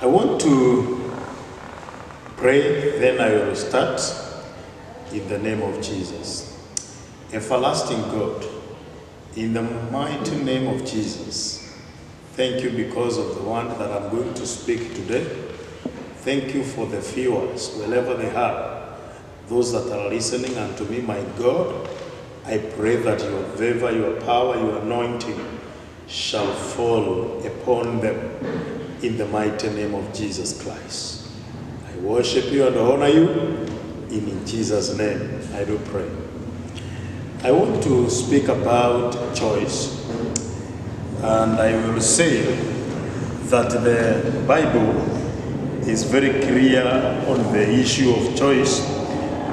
I want to pray, then I will start in the name of Jesus. Everlasting God, in the mighty name of Jesus, thank you because of the one that I'm going to speak today. Thank you for the viewers, wherever they are, those that are listening unto me, my God. I pray that your favor, your power, your anointing shall fall upon them in the mighty name of Jesus Christ. I worship you and honor you. In Jesus' name, I do pray. I want to speak about choice. And I will say that the Bible is very clear on the issue of choice.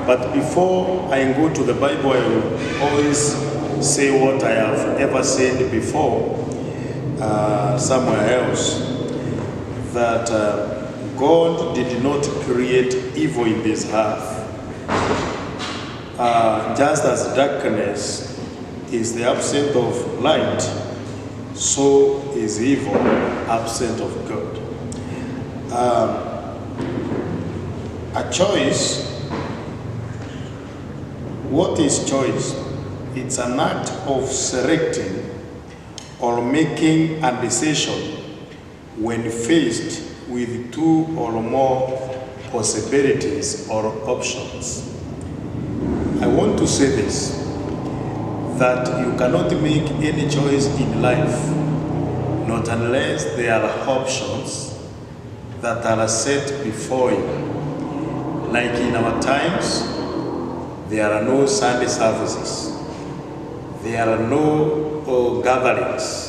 But before I go to the Bible, I will always say what I have ever said before somewhere else. That God did not create evil in this earth. Just as darkness is the absence of light, so is evil absent of God. A choice, what is choice? It's an act of selecting or making a decision when faced with two or more possibilities or options. I want to say this, that you cannot make any choice in life, not unless there are options that are set before you. Like in our times, there are no Sunday services. There are no gatherings.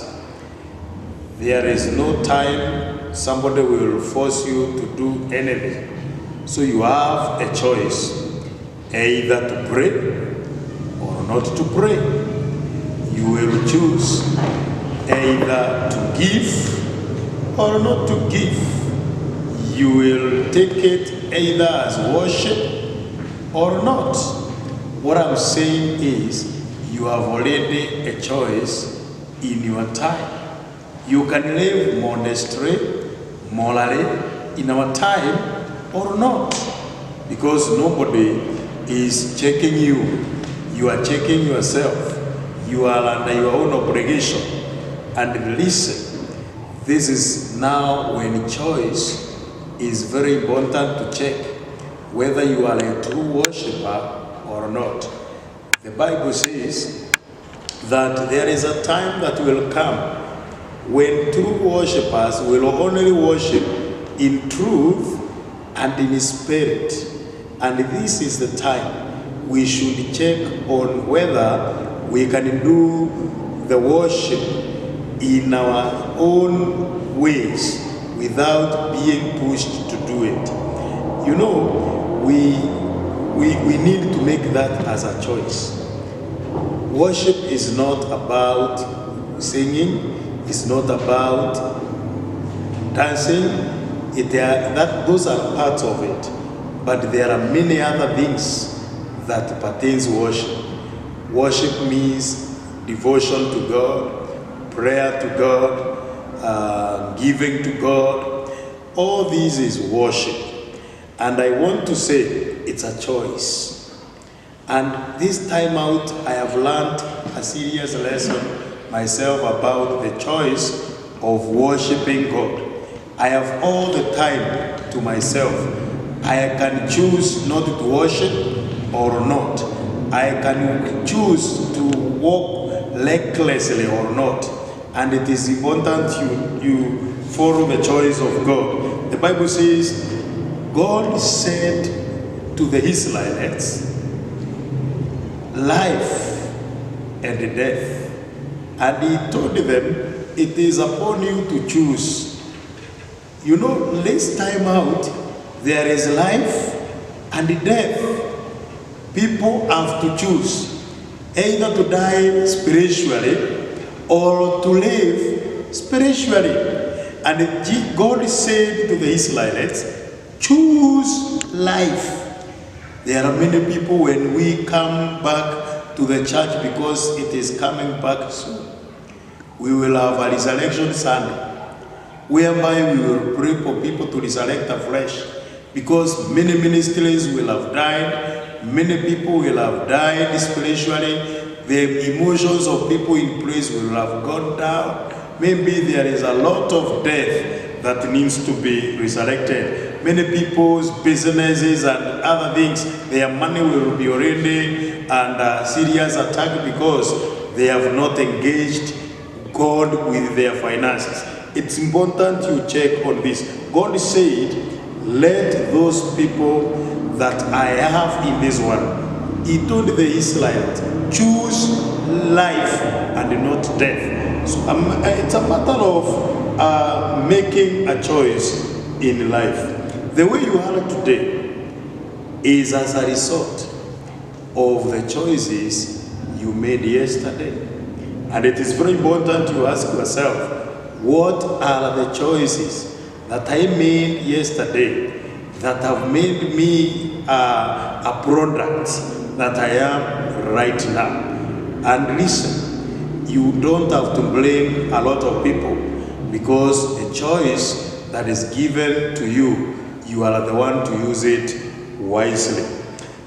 There is no time somebody will force you to do anything. So you have a choice, either to pray or not to pray. You will choose either to give or not to give. You will take it either as worship or not. What I'm saying is, you have already a choice in your time. You can live modestly, morally, in our time or not. Because nobody is checking you. You are checking yourself. You are under your own obligation. And listen, this is now when choice is very important to check whether you are a true worshiper or not. The Bible says that there is a time that will come when true worshippers will only worship in truth and in spirit. And this is the time we should check on whether we can do the worship in our own ways without being pushed to do it. You know, we need to make that as a choice. Worship is not about singing, it's not about dancing. Those are parts of it. But there are many other things that pertains worship. Worship means devotion to God, prayer to God, giving to God. All this is worship. And I want to say it's a choice. And this time out, I have learned a serious lesson myself about the choice of worshiping God. I have all the time to myself. I can choose not to worship or not. I can choose to walk recklessly or not. And it is important you follow the choice of God. The Bible says, God said to the Israelites, life and death. And he told them, it is upon you to choose. You know, this time out, there is life and death. People have to choose either to die spiritually or to live spiritually. And God said to the Israelites, choose life. There are many people, when we come back to the church, because it is coming back soon, we will have a resurrection Sunday. whereby we will pray for people to resurrect afresh, because many ministries will have died, many people will have died spiritually, the emotions of people in place will have gone down. Maybe there is a lot of death that needs to be resurrected. Many people's businesses and other things, their money will be already under serious attack because they have not engaged God with their finances. It's important you check on this. God said, let those people that I have in this world, he told the Israelites, choose life and not death. So it's a matter of making a choice in life. The way you are today is as a result of the choices you made yesterday. And it is very important you ask yourself, what are the choices that I made yesterday that have made me a product that I am right now? And listen, you don't have to blame a lot of people, because the choice that is given to you, you are the one to use it wisely.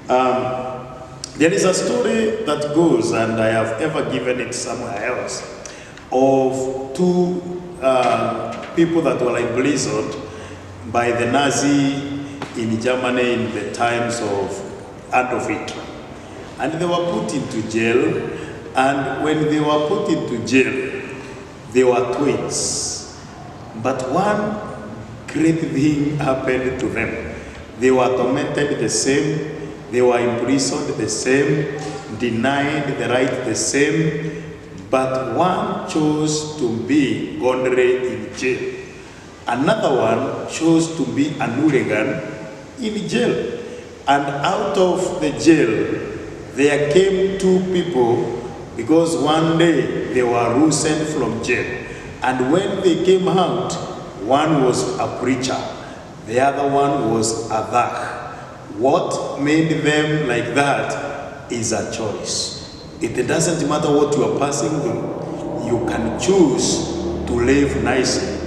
There is a story that goes, and I have ever given it somewhere else, of two people that were imprisoned by the Nazi in Germany in the times of Adolf Hitler. And they were put into jail, and when they were put into jail, they were twins. But one great thing happened to them. They were tormented the same, they were imprisoned the same, denied the right the same, but one chose to be Gondre in jail. Another one chose to be an hooligan in jail. And out of the jail, there came two people, because one day they were loosened from jail. And when they came out, one was a preacher, the other one was a thug. What made them like that is a choice. It doesn't matter what you are passing through. You can choose to live nicely.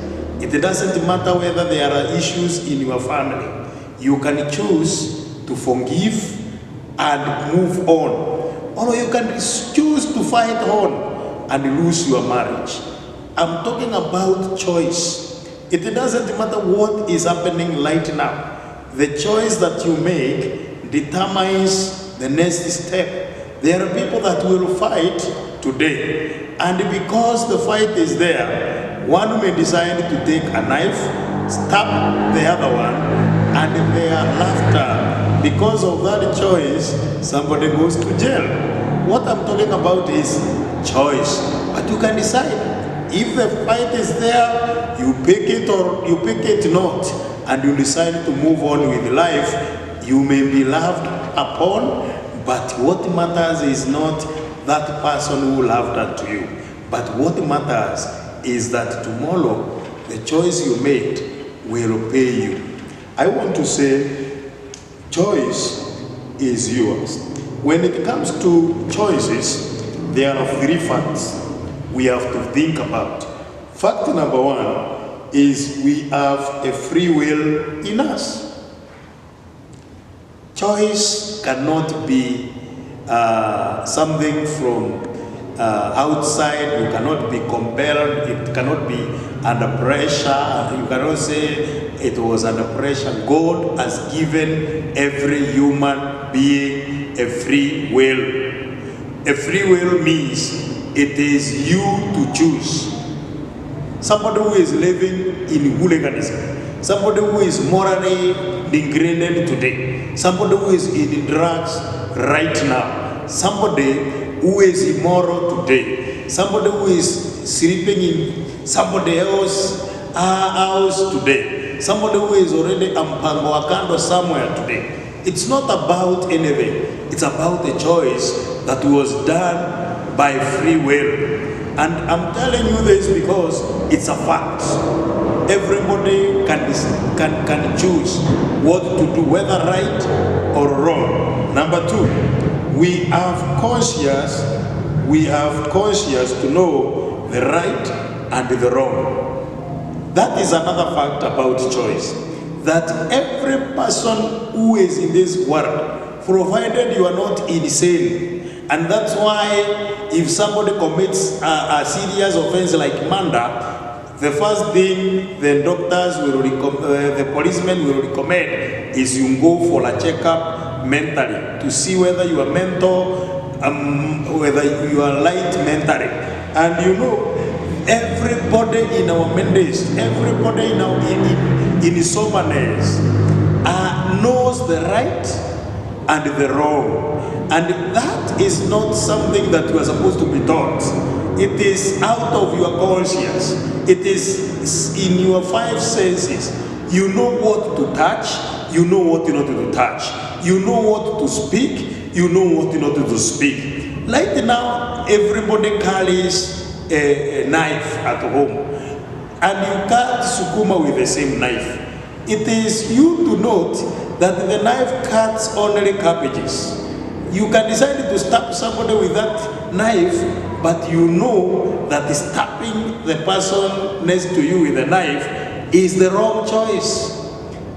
It doesn't matter whether there are issues in your family. You can choose to forgive and move on. Or you can choose to fight on and lose your marriage. I'm talking about choice. It doesn't matter what is happening right now. The choice that you make determines the next step. There are people that will fight today, and because the fight is there, one may decide to take a knife, stab the other one, and their laughter, because of that choice, somebody goes to jail. What I'm talking about is choice. But you can decide. If the fight is there, you pick it or you pick it not, and you decide to move on with life. You may be laughed upon, but what matters is not that person who laughed at you. But what matters is that tomorrow, the choice you made will pay you. I want to say, choice is yours. When it comes to choices, there are three facts we have to think about. Fact number one is we have a free will in us. Choice cannot be something from outside. You cannot be compelled. It cannot be under pressure. You cannot say it was under pressure. God has given every human being a free will. A free will means it is you to choose. Somebody who is living in hooliganism, somebody who is morally degraded today, somebody who is in drugs right now, somebody who is immoral today, somebody who is sleeping in somebody else's house today, somebody who is already ampango wakando somewhere today. It's not about anything. It's about a choice that was done by free will. And I'm telling you this because it's a fact. Everybody can choose what to do, whether right or wrong. Number two, we have conscience to know the right and the wrong. That is another fact about choice. That every person who is in this world, provided you are not insane, and that's why if somebody commits a serious offense like murder, the first thing the doctors will the policemen will recommend is you go for a checkup mentally to see whether you are mental, whether you are light mentally. And you know, everybody in our midst, everybody in our in soberness knows the right and the wrong, and that is not something that you are supposed to be taught. It is out of your conscience. It is in your five senses. You know what to touch, you know what not to touch, you know what to speak, you know what not to speak. Right now, everybody carries a knife at home, and you can't sukuma with the same knife. It is you to note that the knife cuts only cabbages. You can decide to stab somebody with that knife, but you know that stabbing the person next to you with a knife is the wrong choice,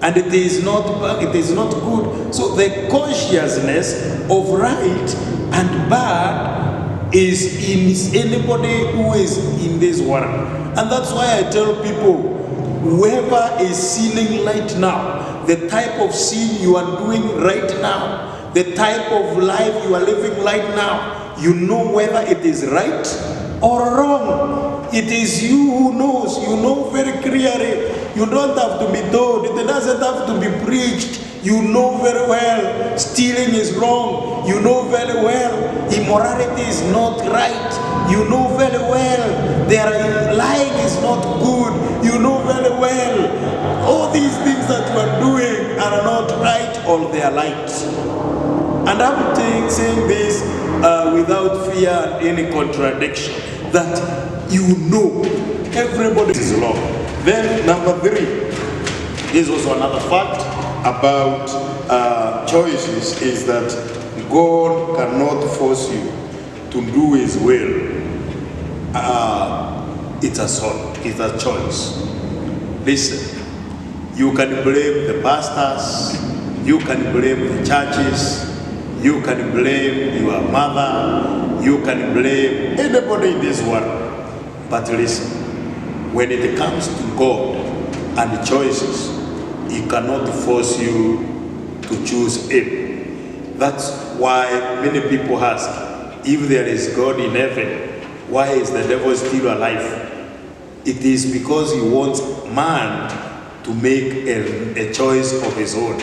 and it is not good. So the consciousness of right and bad is in anybody who is in this world. And that's why I tell people, whoever is sinning right now, the type of sin you are doing right now, the type of life you are living right now, you know whether it is right or wrong. It is you who knows. You know very clearly. You don't have to be told. It doesn't have to be preached. You know very well stealing is wrong. You know very well immorality is not right. You know very well lying is not good. You know very well all these things that you are doing are not right or they are right. And I'm saying this without fear and any contradiction, that you know everybody is wrong. Then number 3 is also another fact about choices, is that God cannot force you to do His will. It's a choice. Listen, you can blame the pastors, you can blame the churches, you can blame your mother, you can blame anybody in this world. But listen, when it comes to God and choices, He cannot force you to choose Him. That's why many people ask, if there is God in heaven, why is the devil still alive? It is because he wants man to make a choice of his own.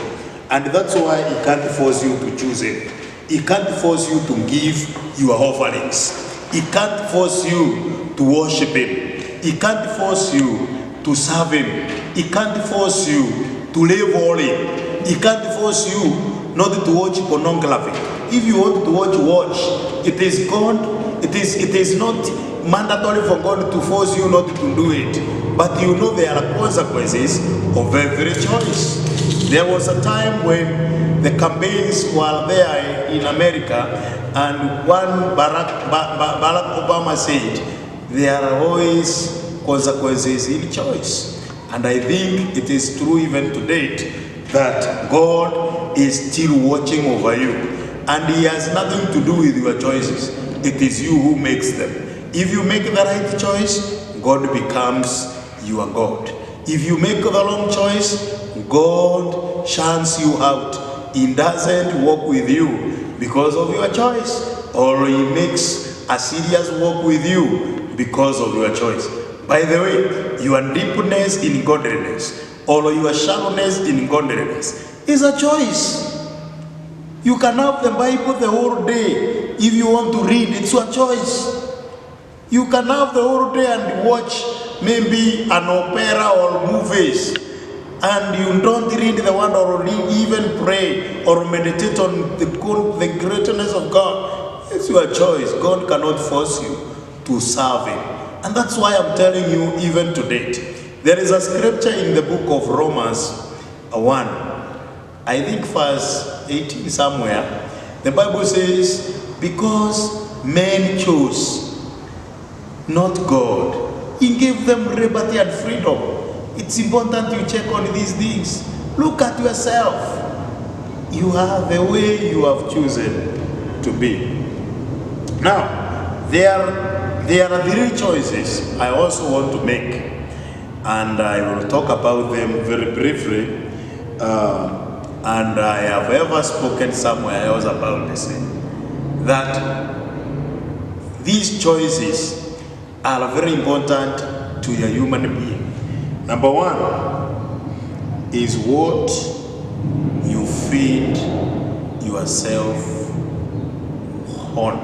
And that's why he can't force you to choose him. He can't force you to give your offerings. He can't force you to worship him. He can't force you to serve him. He can't force you to live holy. He can't force you not to watch pornography. If you want to watch. It is God. It is not mandatory for God to force you not to do it. But you know there are consequences of every choice. There was a time when the campaigns were there in America, and one Barack Obama said, there are always consequences in choice. And I think it is true even to date that God is still watching over you. And He has nothing to do with your choices. It is you who makes them. If you make the right choice, God becomes your God. If you make the wrong choice, God shuns you out. He doesn't walk with you because of your choice, or He makes a serious walk with you because of your choice. By the way, your deepness in godliness or your shallowness in godliness is a choice. You can have the Bible the whole day. If you want to read, it's your choice. You can have the whole day and watch maybe an opera or movies, and you don't read the word or even pray or meditate on the greatness of God. It's your choice. God cannot force you to serve Him. And that's why I'm telling you, even to date, there is a scripture in the book of Romans 1, I think verse 18 somewhere. The Bible says, because men chose not God, He gave them liberty and freedom. It's important you check on these things. Look at yourself. You are the way you have chosen to be. Now, there are three choices I also want to make, and I will talk about them very briefly. And I have ever spoken somewhere else about this, that these choices are very important to your human being. Number one is what you feed yourself on.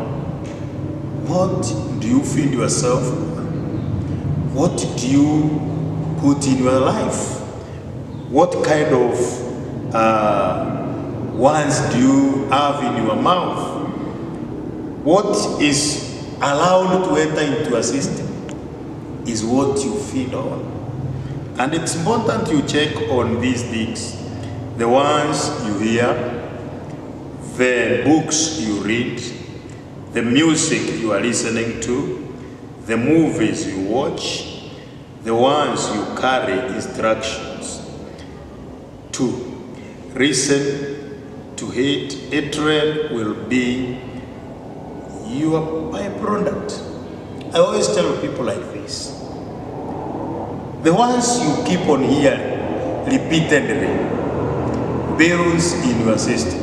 What do you feed yourself on? What do you put in your life? What kind of ones do you have in your mouth? What is allowed to enter into your system is what you feed on. And it's important you check on these things. The ones you hear, the books you read, the music you are listening to, the movies you watch, the ones you carry instructions to. Reason to hate. Hatred will be your byproduct. I always tell people like this. The ones you keep on hearing repeatedly builds in your system.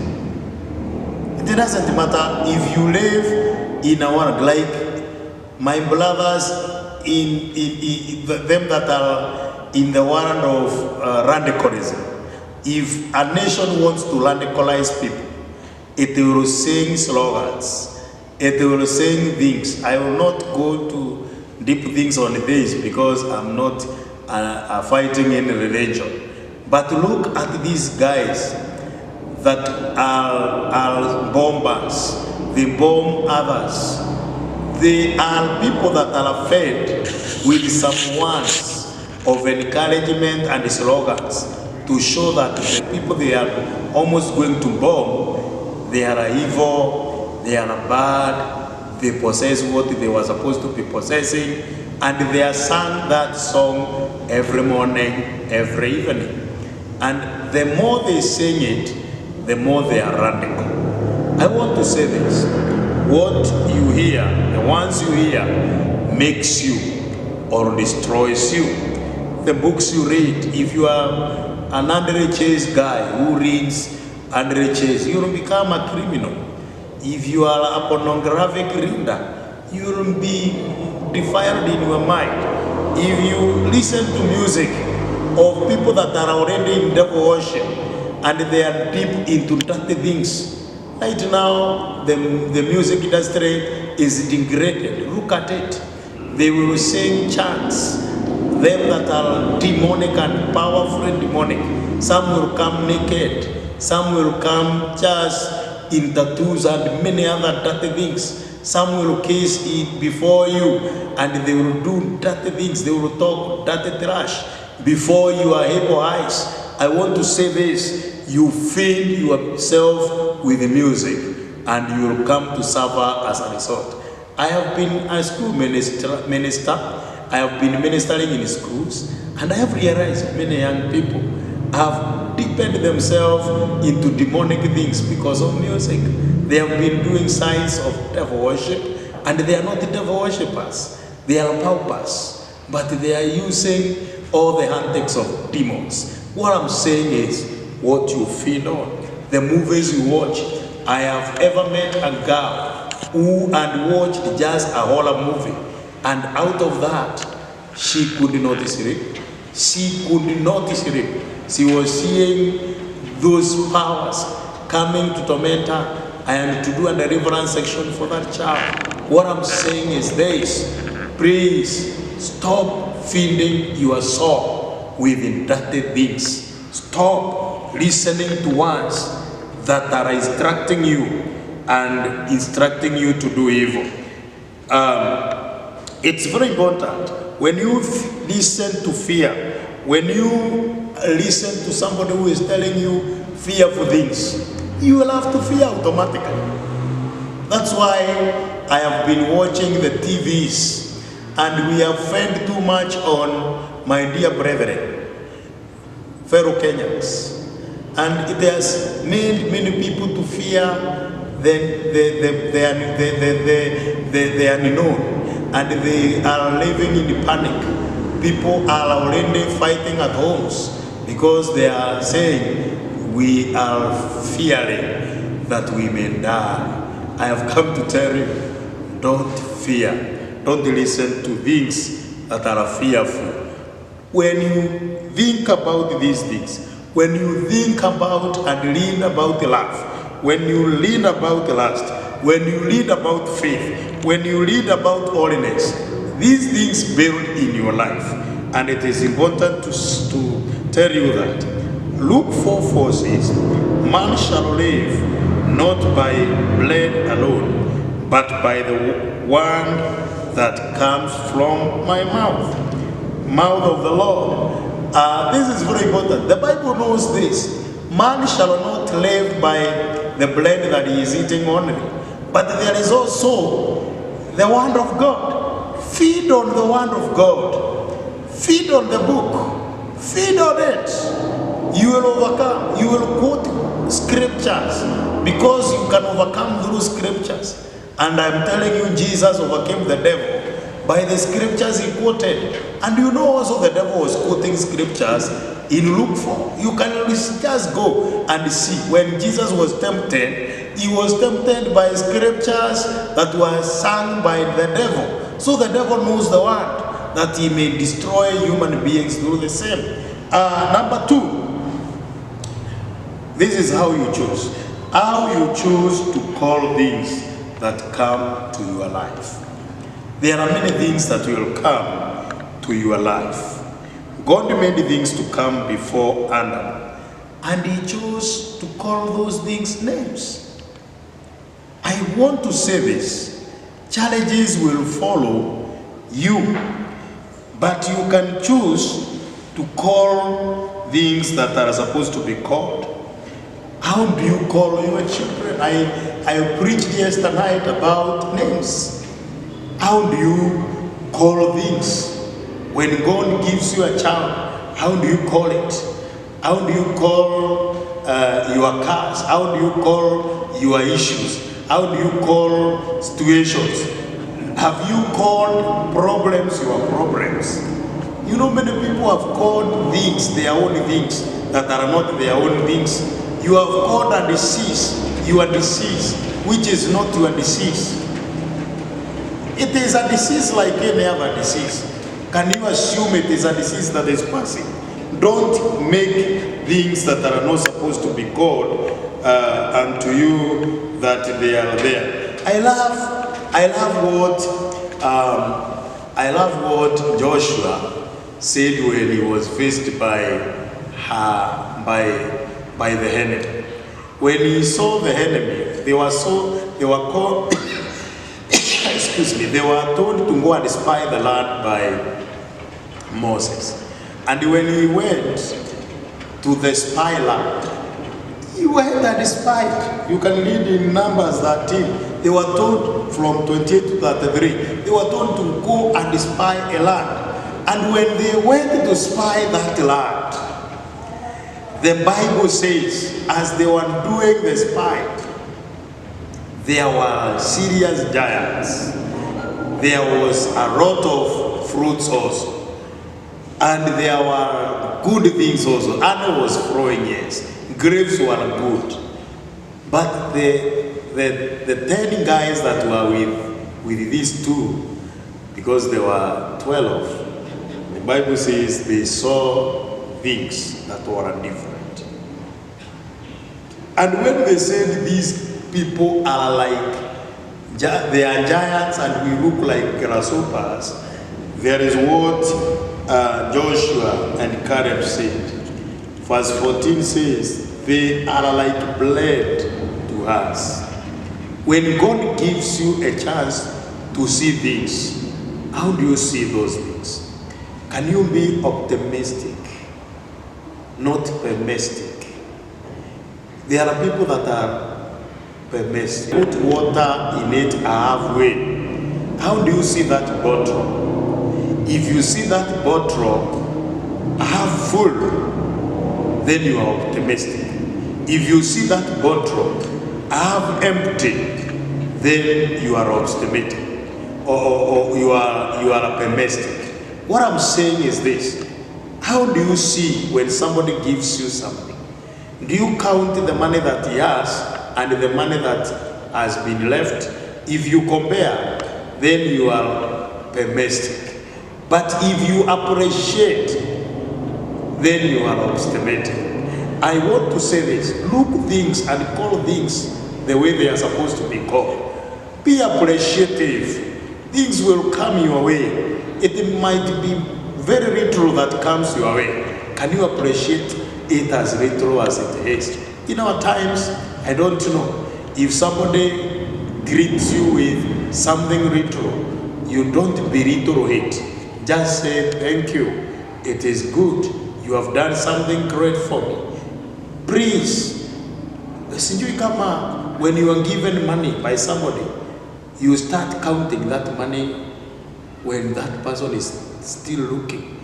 It doesn't matter if you live in a world like my brothers in them that are in the world of radicalism. If a nation wants to radicalize people, it will sing slogans, it will sing things. I will not go to deep things on this because I'm not fighting in religion. But look at these guys that are bombers. They bomb others. They are people that are fed with some words of encouragement and slogans to show that the people they are almost going to bomb, they are evil, they are bad, they possess what they were supposed to be possessing, and they are sang that song every morning, every evening. And the more they sing it, the more they are radical. I want to say this. What you hear, the ones you hear, makes you or destroys you. The books you read, if you are an underage guy who reads underage, you will become a criminal. If you are a pornographic reader, you will be defiled in your mind. If you listen to music of people that are already in devil worship and they are deep into dirty things, right now the music industry is degraded. Look at it. They will sing chants, them that are demonic and powerful and demonic. Some will come naked, some will come just in tattoos and many other dirty things. Some will kiss it before you and they will do dirty things. They will talk dirty trash before your able eyes. I want to say this: you feed yourself with music and you will come to suffer as a result. I have been a school minister. I have been ministering in schools, and I have realized many young people have deepened themselves into demonic things because of music. They have been doing signs of devil worship, and they are not devil worshippers. They are paupers, but they are using all the antics of demons. What I'm saying is, what you feed on, the movies you watch. I have ever met a girl who had watched just a horror movie, and out of that, she could not sleep. She could not sleep. She was seeing those powers coming to torment her and to do a deliverance section for that child. What I'm saying is this: please stop feeding your soul with dirty things. Stop listening to ones that are instructing you and instructing you to do evil. It's very important when you listen to fear, when you listen to somebody who is telling you fearful things, you will have to fear automatically. That's why I have been watching the TVs And we have fed too much on my dear brethren, fellow Kenyans. And it has made many people to fear the unknown. And they are living in panic. People are already fighting at homes because they are saying, we are fearing that we may die. I have come to tell you, don't fear. Don't listen to things that are fearful. When you think about these things, when you think about and learn about love, when you learn about lust, when you read about faith, when you read about holiness, these things build in your life. And it is important to tell you that Luke 4:4 says, man shall live not by bread alone, but by the word that comes from my mouth of the Lord. This is very important. The Bible knows this. Man shall not live by the bread that he is eating only, but there is also the word of God. Feed on the word of God. Feed on the book. Feed on it. You will overcome. You will quote scriptures because you can overcome through scriptures. And I'm telling you, Jesus overcame the devil by the scriptures he quoted. And you know also the devil was quoting scriptures in Luke 4. You can just go and see. When Jesus was tempted, he was tempted by scriptures that were sung by the devil. So the devil knows the word, that he may destroy human beings through the same. Number 2, this is how you choose. How you choose to call things that come to your life. There are many things that will come to your life. God made things to come before Adam, and he chose to call those things names. I want to say this. Challenges will follow you, but you can choose to call things that are supposed to be called. How do you call your children? I preached yesterday night about names. How do you call things? When God gives you a child, how do you call it? How do you call your cars? How do you call your issues? How do you call situations? Have you called problems your problems? You know, many people have called things their own things that are not their own things. You have called a disease your disease, which is not your disease. It is a disease like any other disease. Can you assume it is a disease that is passing? Don't make things that are not supposed to be called unto you that they are there. I love what Joshua said when he was faced by the enemy. When he saw the enemy, they were called excuse me, they were told to go and spy the land by Moses. And when he went to the spy land, he went and spied. You can read in Numbers 13. They were told from 28 to 33, they were told to go and spy a land. And when they went to spy that land, the Bible says, as they were doing the spy, there were serious giants. There was a lot of fruits also. And there were good things also. Anna was flowing, yes. Grapes were good. But the 10 guys that were with these two, because there were 12, the Bible says they saw things that were different. And when they said these people are like, they are giants and we look like grasshoppers, there is what Joshua and Caleb said. Verse 14 says, they are like blood to us. When God gives you a chance to see things, how do you see those things? Can you be optimistic, not pessimistic? There are people that are pessimistic. Put water in it halfway. How do you see that bottle? If you see that bottle half full, then you are optimistic. If you see that bottle half empty, then you are optimistic, or you are pessimistic. What I'm saying is this: how do you see when somebody gives you something? Do you count the money that he has and the money that has been left? If you compare, then you are pessimistic. But if you appreciate, then you are optimistic. I want to say this: look things and call things the way they are supposed to be called. Be appreciative. Things will come your way. It might be very little that comes your way. Can you appreciate it as little as it is? In our times, I don't know. If somebody greets you with something little, you don't belittle it. Just say, thank you. It is good. You have done something great for me. Please. When you are given money by somebody, you start counting that money when that person is still looking.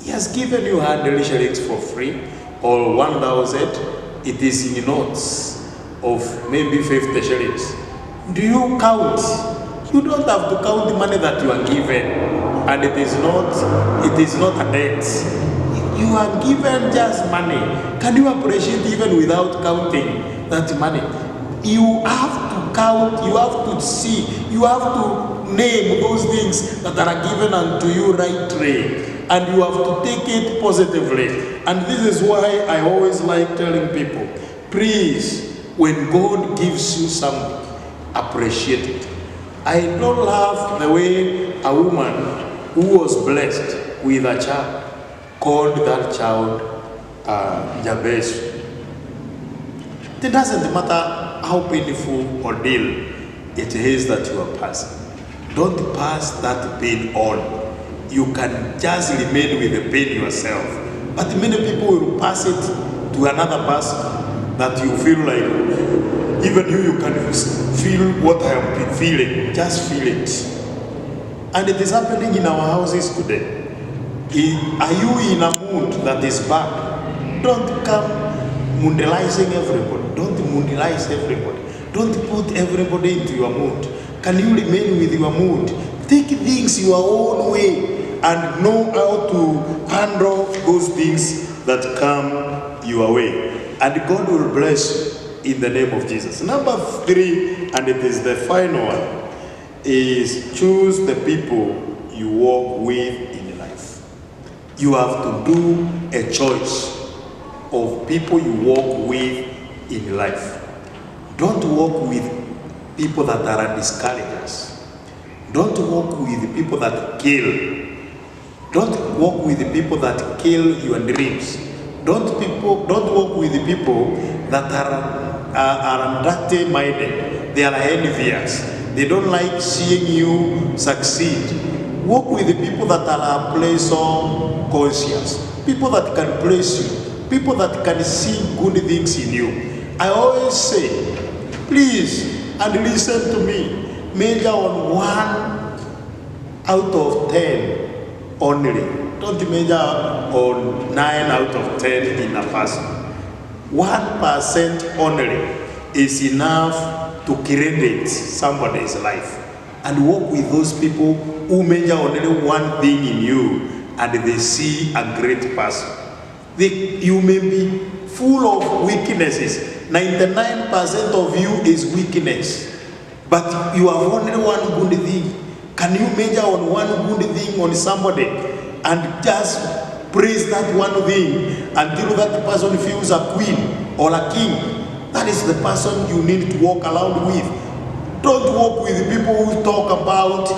He has given you 100 shillings for free, or 1,000. It is in notes of maybe 50 shillings. Do you count? You don't have to count the money that you are given, and it is not a debt. You are given just money. Can you appreciate even without counting that money? You have to count, you have to see, you have to name those things that are given unto you rightly, and you have to take it positively. And this is why I always like telling people, please, when God gives you something, appreciate it. I don't love the way a woman who was blessed with a child called that child Jabez. It doesn't matter how painful ordeal it is that you are passing. Don't pass that pain on. You can just remain with the pain yourself. But many people will pass it to another person that you feel like, even you can feel what I am feeling. Just feel it. And it is happening in our houses today. Are you in a mood that is bad? Don't come moodalizing everybody. Don't moodalize everybody. Don't put everybody into your mood. Can you remain with your mood? Take things your own way and know how to handle those things that come your way. And God will bless you in the name of Jesus. Number 3, and it is the final one, is choose the people you walk with in life. You have to do a choice of people you walk with in life. Don't walk with people that are discouragers. Don't walk with people that kill. Don't walk with the people that kill your dreams. Don't walk with the people that are dirty-minded. They are envious. They don't like seeing you succeed. Walk with the people that are pleasant conscious. People that can praise you. People that can see good things in you. I always say, please, and listen to me, measure on 1 out of 10 only. Don't measure on 9 out of 10 in a person. 1% only is enough to credit somebody's life. And walk with those people who measure on only one thing in you, and they see a great person. You may be full of weaknesses. 99% of you is weakness, but you have only one good thing. Can you measure on one good thing on somebody and just praise that one thing until that person feels a queen or a king? That is the person you need to walk around with. Don't walk with people who talk about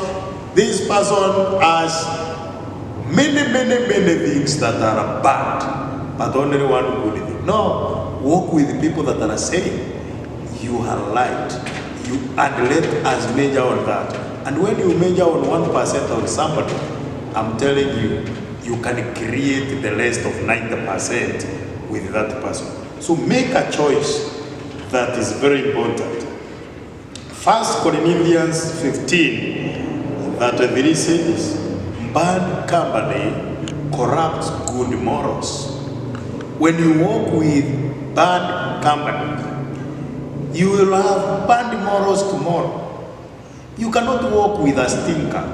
this person as many things that are bad, but only one good thing. No. Walk with people that are saying, you are light, and let us measure on that. And when you measure on 1% on somebody, I'm telling you, you can create the rest of 90% with that person. So make a choice that is very important. 1 Corinthians 15, that 3 says, bad company corrupts good morals. When you walk with bad company, you will have bad morals tomorrow. You cannot walk with a stinker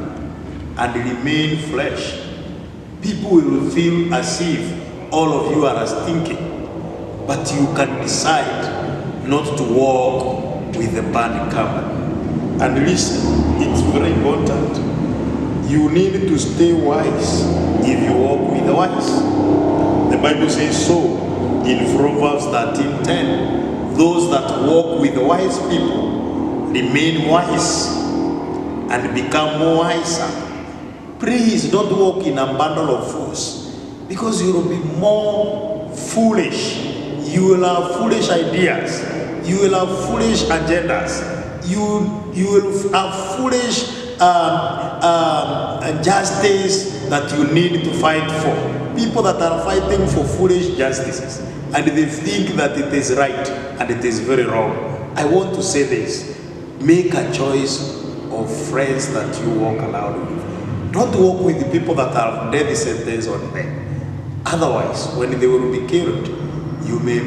and remain flesh. People will feel as if all of you are stinking, but you can decide not to walk with the bad company. And listen, it's very important. You need to stay wise if you walk with the wise. The Bible says so in Proverbs 13:10. Those that walk with the wise people remain wise and become more wiser. Please don't walk in a bundle of fools, because you will be more foolish. You will have foolish ideas. You will have foolish agendas. You will have foolish justice that you need to fight for. People that are fighting for foolish justices, and they think that it is right and it is very wrong. I want to say this: make a choice of friends that you walk around with. Don't walk with the people that have death sentence on them. Otherwise, when they will be killed, you may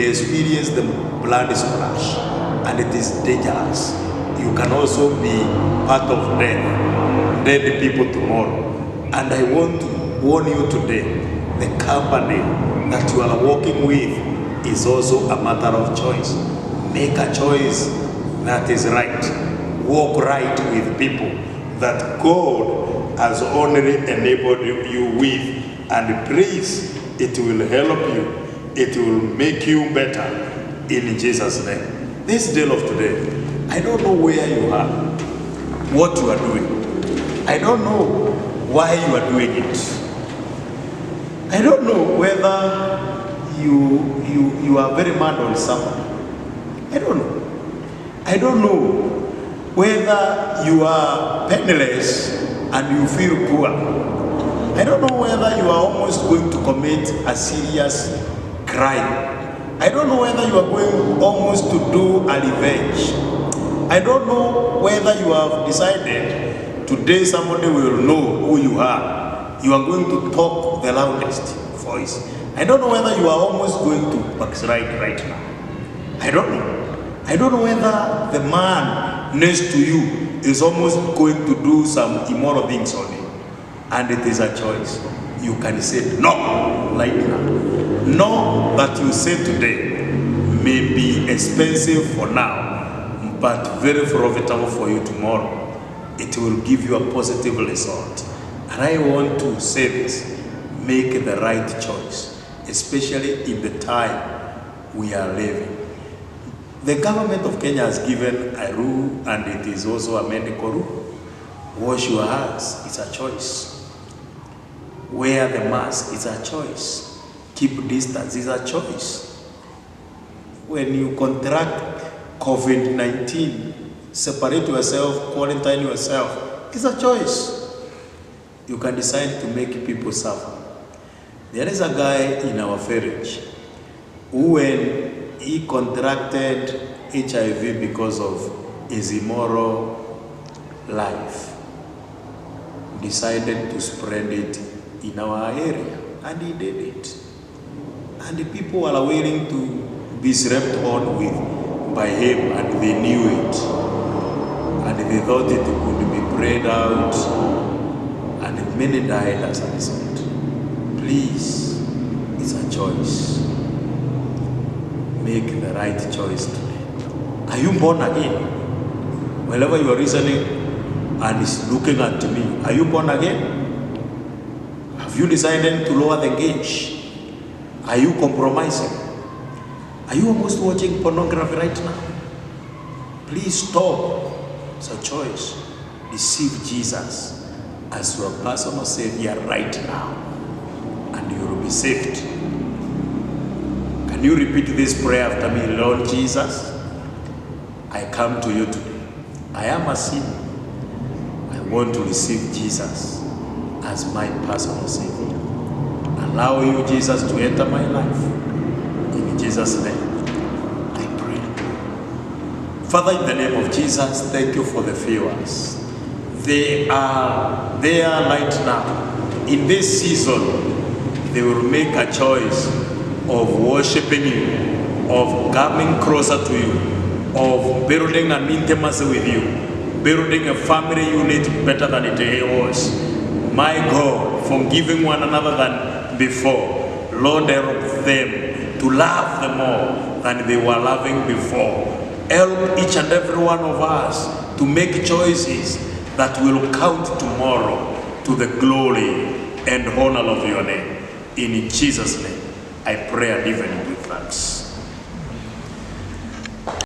experience the blood splash, and it is dangerous. You can also be part of dead people tomorrow. And I want to warn you today, the company that you are walking with is also a matter of choice. Make a choice that is right. Walk right with people that God has only enabled you with, and please, it will help you. It will make you better in Jesus' name. This day of today, I don't know where you are, what you are doing. I don't know why you are doing it. I don't know whether you are very mad on someone. I don't know. I don't know whether you are penniless and you feel poor. I don't know whether you are almost going to commit a serious crime. I don't know whether you are going almost to do a revenge. I don't know whether you have decided today somebody will know who you are. You are going to talk the loudest voice. I don't know whether you are almost going to backslide right now. I don't know. I don't know whether the man next to you is almost going to do some immoral things on you. And it is a choice. You can say no right now. No that you say today may be expensive for now, but very profitable for you tomorrow. It will give you a positive result. And I want to say this: make the right choice, especially in the time we are living. The government of Kenya has given a rule, and it is also a medical rule. Wash your hands, it's a choice. Wear the mask, it's a choice. Keep distance, it's a choice. When you contract COVID-19, separate yourself, quarantine yourself, it's a choice. You can decide to make people suffer. There is a guy in our village who, when he contracted HIV because of his immoral life, decided to spread it in our area, and he did it. And the people are willing to be slept on with by him, and they knew it. And they thought it could be prayed out, and many died as a result. Please, it's a choice. Make the right choice today. Are you born again? Wherever you are listening and is looking at me, are you born again? Have you decided to lower the gauge? Are you compromising? Are you almost watching pornography right now? Please stop. It's a choice. Receive Jesus as your personal Savior right now, and you will be saved. Can you repeat this prayer after me? Lord Jesus, I come to you today. I am a sinner. I want to receive Jesus as my personal Savior. Allow you, Jesus, to enter my life. In Jesus' name, I pray. Father, in the name of Jesus, thank you for the viewers. they are there right now. In this season, they will make a choice of worshiping you, of coming closer to you, of building an intimacy with you, building a family unit better than it was. My God, forgiving one another than before. Lord, help them to love them more than they were loving before. Help each and every one of us to make choices that will count tomorrow to the glory and honor of your name. In Jesus' name, I pray and even